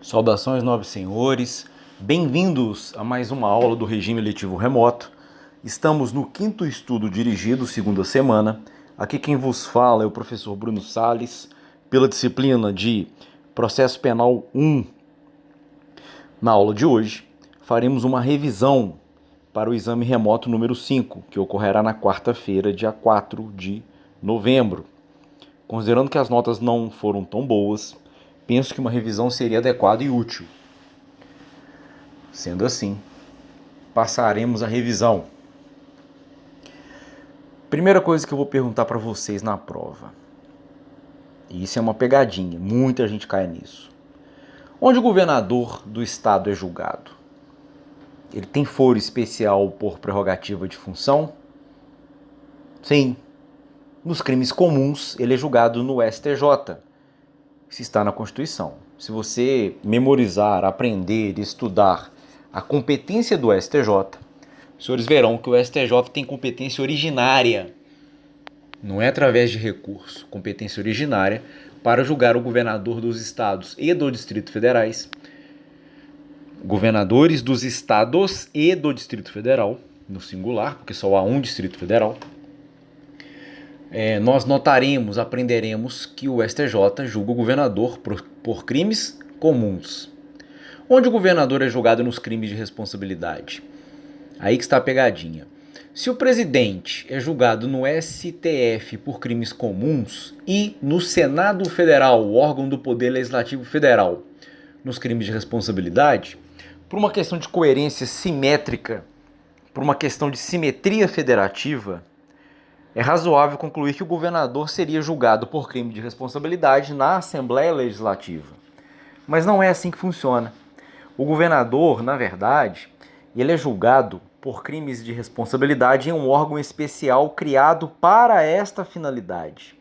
Saudações, nobres senhores, bem-vindos a mais uma aula do regime letivo remoto. Estamos no quinto estudo dirigido, segunda semana. Aqui quem vos fala é o professor Bruno Salles, pela disciplina de Processo Penal 1. Na aula de hoje, faremos uma revisão para o exame remoto número 5, que ocorrerá na quarta-feira, dia 4 de novembro. Considerando que as notas não foram tão boas, penso que uma revisão seria adequada e útil. Sendo assim, passaremos a revisão. Primeira coisa que eu vou perguntar para vocês na prova. E isso é uma pegadinha, muita gente cai nisso. Onde o governador do estado é julgado? Ele tem foro especial por prerrogativa de função? Sim. Nos crimes comuns, ele é julgado no STJ. Isso está na Constituição. Se você memorizar, aprender, estudar a competência do STJ, os senhores verão que o STJ tem competência originária, não é através de recurso, competência originária para julgar o governador dos estados e do Distrito Federais, governadores dos estados e do Distrito Federal, no singular, porque só há um Distrito Federal. Nós notaremos, aprenderemos que o STJ julga o governador por crimes comuns. Onde o governador é julgado nos crimes de responsabilidade? Aí que está a pegadinha. Se o presidente é julgado no STF por crimes comuns e no Senado Federal, o órgão do Poder Legislativo Federal, nos crimes de responsabilidade, por uma questão de coerência simétrica, por uma questão de simetria federativa, é razoável concluir que o governador seria julgado por crime de responsabilidade na Assembleia Legislativa. Mas não é assim que funciona. O governador, na verdade, ele é julgado por crimes de responsabilidade em um órgão especial criado para esta finalidade.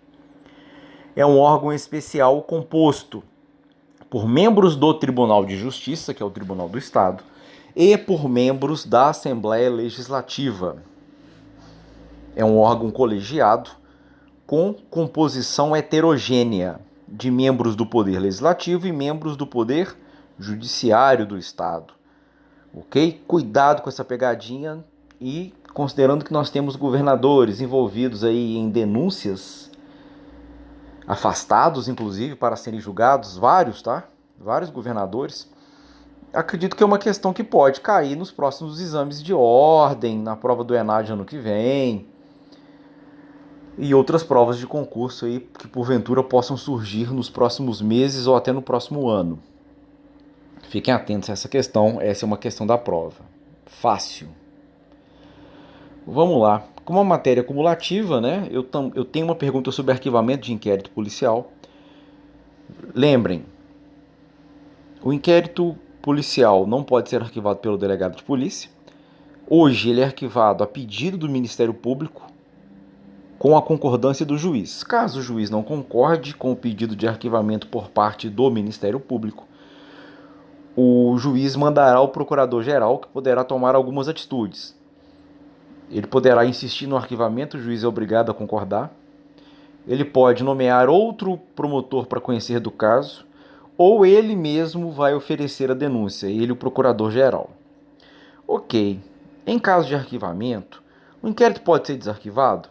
É um órgão especial composto por membros do Tribunal de Justiça, que é o Tribunal do Estado, e por membros da Assembleia Legislativa. É um órgão colegiado com composição heterogênea de membros do Poder Legislativo e membros do Poder Judiciário do Estado. Ok? Cuidado com essa pegadinha e considerando que nós temos governadores envolvidos aí em denúncias, afastados inclusive para serem julgados, vários governadores, acredito que é uma questão que pode cair nos próximos exames de ordem, na prova do ENAD ano que vem, e outras provas de concurso aí que porventura possam surgir nos próximos meses ou até no próximo ano. Fiquem atentos a essa questão, essa é uma questão da prova. Fácil. Vamos lá. Como uma matéria cumulativa, né? Eu tenho uma pergunta sobre arquivamento de inquérito policial. Lembrem, o inquérito policial não pode ser arquivado pelo delegado de polícia. Hoje ele é arquivado a pedido do Ministério Público com a concordância do juiz. Caso o juiz não concorde com o pedido de arquivamento por parte do Ministério Público, o juiz mandará ao procurador-geral, que poderá tomar algumas atitudes. Ele poderá insistir no arquivamento, o juiz é obrigado a concordar. Ele pode nomear outro promotor para conhecer do caso, ou ele mesmo vai oferecer a denúncia, ele, o procurador-geral. Ok. Em caso de arquivamento, o inquérito pode ser desarquivado?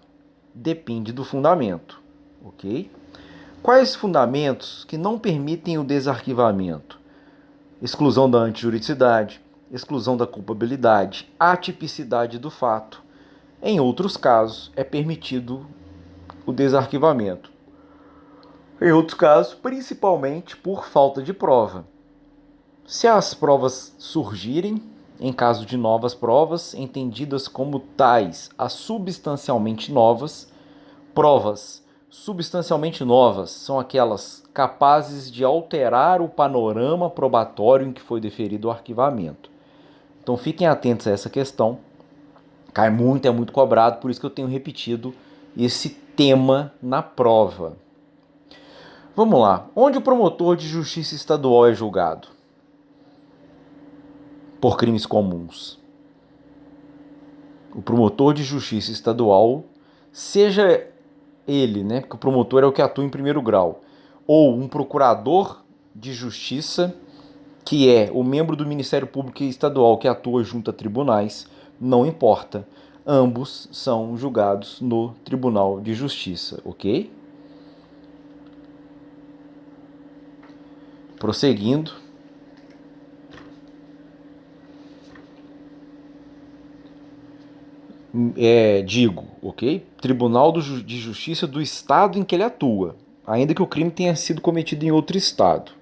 Depende do fundamento, ok? Quais fundamentos que não permitem o desarquivamento? Exclusão da antijuridicidade, exclusão da culpabilidade, atipicidade do fato. Em outros casos, é permitido o desarquivamento. Em outros casos, principalmente por falta de prova. Se as provas surgirem, em caso de novas provas, entendidas como tais as substancialmente novas, provas substancialmente novas são aquelas capazes de alterar o panorama probatório em que foi deferido o arquivamento. Então fiquem atentos a essa questão. Cai muito, é muito cobrado, por isso que eu tenho repetido esse tema na prova. Vamos lá. Onde o promotor de justiça estadual é julgado? Por crimes comuns. O promotor de justiça estadual, seja ele, né, porque o promotor é o que atua em primeiro grau, ou um procurador de justiça que é o membro do Ministério Público Estadual que atua junto a tribunais, não importa. Ambos são julgados no Tribunal de Justiça, ok? Prosseguindo. Digo, ok? Tribunal de Justiça do Estado em que ele atua, ainda que o crime tenha sido cometido em outro estado.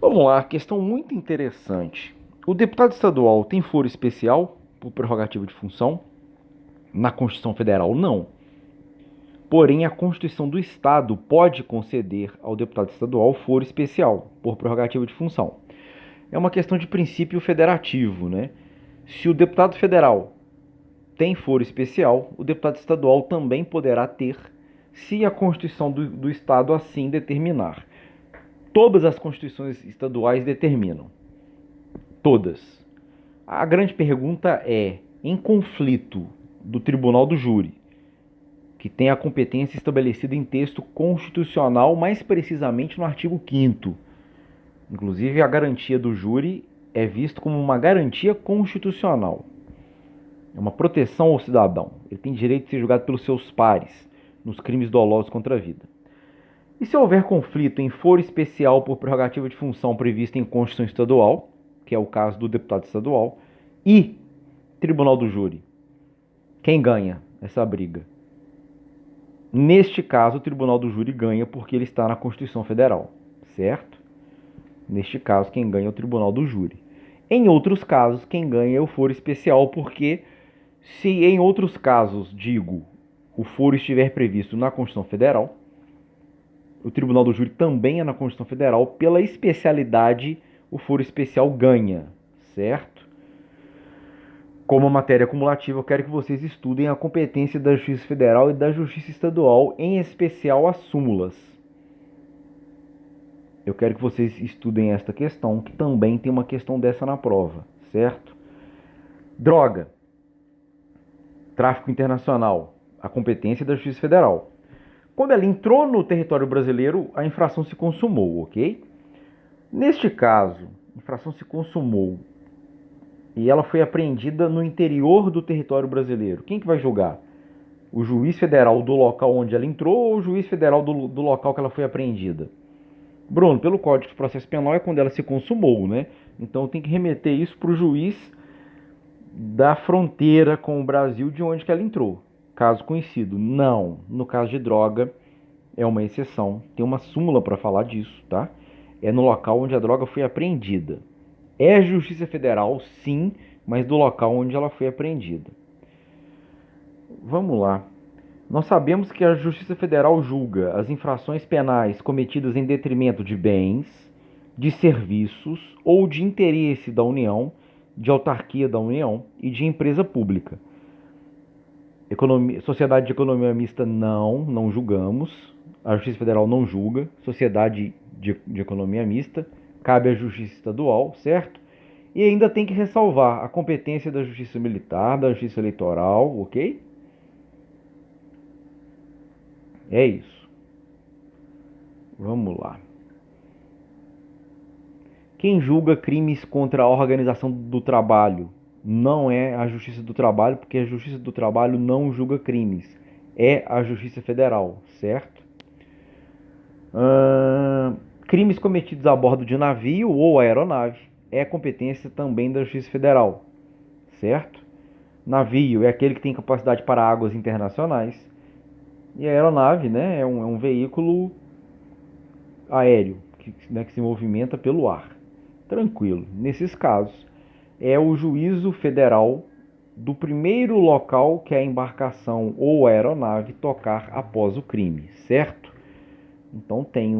Vamos lá, questão muito interessante. O deputado estadual tem foro especial por prerrogativa de função? Na Constituição Federal, não. Porém, a Constituição do Estado pode conceder ao deputado estadual foro especial por prerrogativa de função. É uma questão de princípio federativo, né? Se o deputado federal tem foro especial, o deputado estadual também poderá ter, se a Constituição do Estado assim determinar. Todas as constituições estaduais determinam. Todas. A grande pergunta é, em conflito do Tribunal do Júri, que tem a competência estabelecida em texto constitucional, mais precisamente no artigo 5º. Inclusive, a garantia do júri é vista como uma garantia constitucional. É uma proteção ao cidadão. Ele tem direito de ser julgado pelos seus pares nos crimes dolosos contra a vida. E se houver conflito em foro especial por prerrogativa de função prevista em Constituição Estadual, que é o caso do deputado estadual, e Tribunal do Júri, quem ganha essa briga? Neste caso, o Tribunal do Júri ganha porque ele está na Constituição Federal, certo? Neste caso, quem ganha é o Tribunal do Júri. Em outros casos, quem ganha é o foro especial, porque se em outros casos, o foro estiver previsto na Constituição Federal, o Tribunal do Júri também é na Constituição Federal, pela especialidade, o foro especial ganha, certo? Como matéria acumulativa, eu quero que vocês estudem a competência da Justiça Federal e da Justiça Estadual, em especial as súmulas. Eu quero que vocês estudem esta questão, que também tem uma questão dessa na prova, certo? Droga. Tráfico internacional. A competência da Justiça Federal. Quando ela entrou no território brasileiro, a infração se consumou, ok? Neste caso, a infração se consumou e ela foi apreendida no interior do território brasileiro. Quem que vai julgar? O juiz federal do local onde ela entrou ou o juiz federal do local que ela foi apreendida? Bruno, pelo Código de Processo Penal é quando ela se consumou, né? Então tem que remeter isso para o juiz da fronteira com o Brasil de onde que ela entrou. Caso conhecido. Não. No caso de droga, é uma exceção. Tem uma súmula para falar disso, tá? É no local onde a droga foi apreendida. É Justiça Federal, sim, mas do local onde ela foi apreendida. Vamos lá. Nós sabemos que a Justiça Federal julga as infrações penais cometidas em detrimento de bens, de serviços ou de interesse da União, de autarquia da União e de empresa pública. Sociedade de economia mista não julgamos. A Justiça Federal não julga. Sociedade de economia mista cabe à Justiça Estadual, certo? E ainda tem que ressalvar a competência da Justiça Militar, da Justiça Eleitoral, ok? É isso. Vamos lá. Quem julga crimes contra a organização do trabalho não é a Justiça do Trabalho, porque a Justiça do Trabalho não julga crimes. É a Justiça Federal, certo? Crimes cometidos a bordo de navio ou aeronave é competência também da Justiça Federal, certo? Navio é aquele que tem capacidade para águas internacionais. E a aeronave, né, é um veículo aéreo que se movimenta pelo ar. Tranquilo. Nesses casos, é o juízo federal do primeiro local que a embarcação ou a aeronave tocar após o crime, certo? Então tem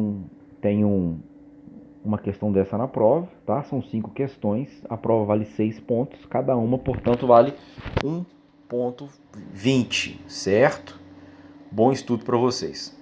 uma questão dessa na prova, tá? São 5 questões, a prova vale 6 pontos, cada uma, portanto, vale 1,20, certo? Bom estudo para vocês.